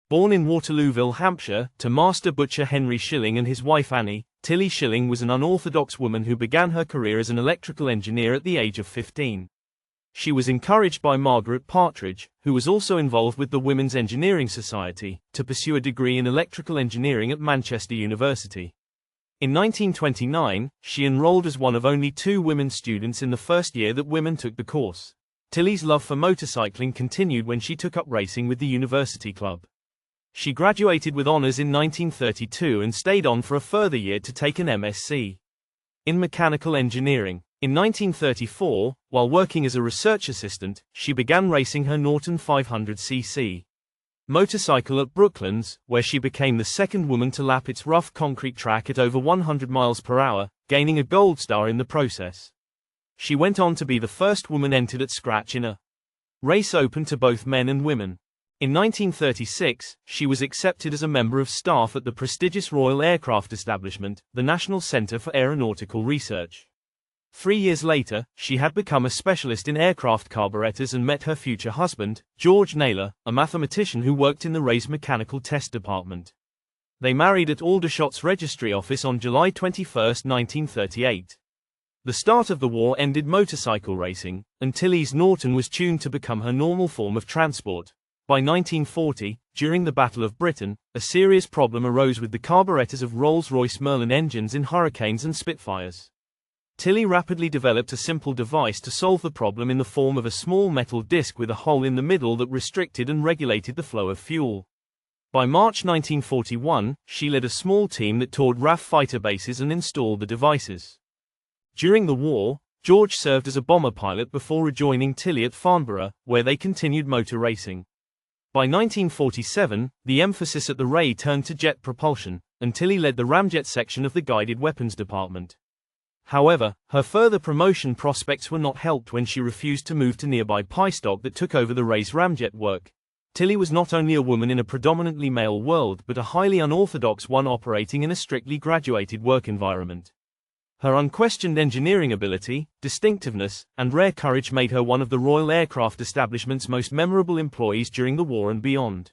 Born in Waterlooville, Hampshire, to master butcher Henry Shilling and his wife Annie, Tilly Shilling was an unorthodox woman who began her career as an electrical engineer at the age of 15. She was encouraged by Margaret Partridge, who was also involved with the Women's Engineering Society, to pursue a degree in electrical engineering at Manchester University. In 1929, she enrolled as one of only 2 women students in the first year that women took the course. Tilly's love for motorcycling continued when she took up racing with the university club. She graduated with honors in 1932 and stayed on for a further year to take an MSc in mechanical engineering. In 1934, while working as a research assistant, she began racing her Norton 500cc motorcycle at Brooklands, where she became the second woman to lap its rough concrete track at over 100 miles per hour, gaining a gold star in the process. She went on to be the first woman entered at scratch in a race open to both men and women. In 1936, she was accepted as a member of staff at the prestigious Royal Aircraft Establishment, the National Centre for Aeronautical Research. 3 years later, she had become a specialist in aircraft carburetors and met her future husband, George Naylor, a mathematician who worked in the Ray's mechanical test department. They married at Aldershot's registry office on July 21, 1938. The start of the war ended motorcycle racing, and Tilly's Norton was tuned to become her normal form of transport. By 1940, during the Battle of Britain, a serious problem arose with the carburetors of Rolls-Royce Merlin engines in Hurricanes and Spitfires. Tilly rapidly developed a simple device to solve the problem in the form of a small metal disc with a hole in the middle that restricted and regulated the flow of fuel. By March 1941, she led a small team that toured RAF fighter bases and installed the devices. During the war, George served as a bomber pilot before rejoining Tilly at Farnborough, where they continued motor racing. By 1947, the emphasis at the Ray turned to jet propulsion, and Tilly led the ramjet section of the guided weapons department. However, her further promotion prospects were not helped when she refused to move to nearby Pystock that took over the Ray's ramjet work. Tilly was not only a woman in a predominantly male world but a highly unorthodox one operating in a strictly graduated work environment. Her unquestioned engineering ability, distinctiveness, and rare courage made her one of the Royal Aircraft Establishment's most memorable employees during the war and beyond.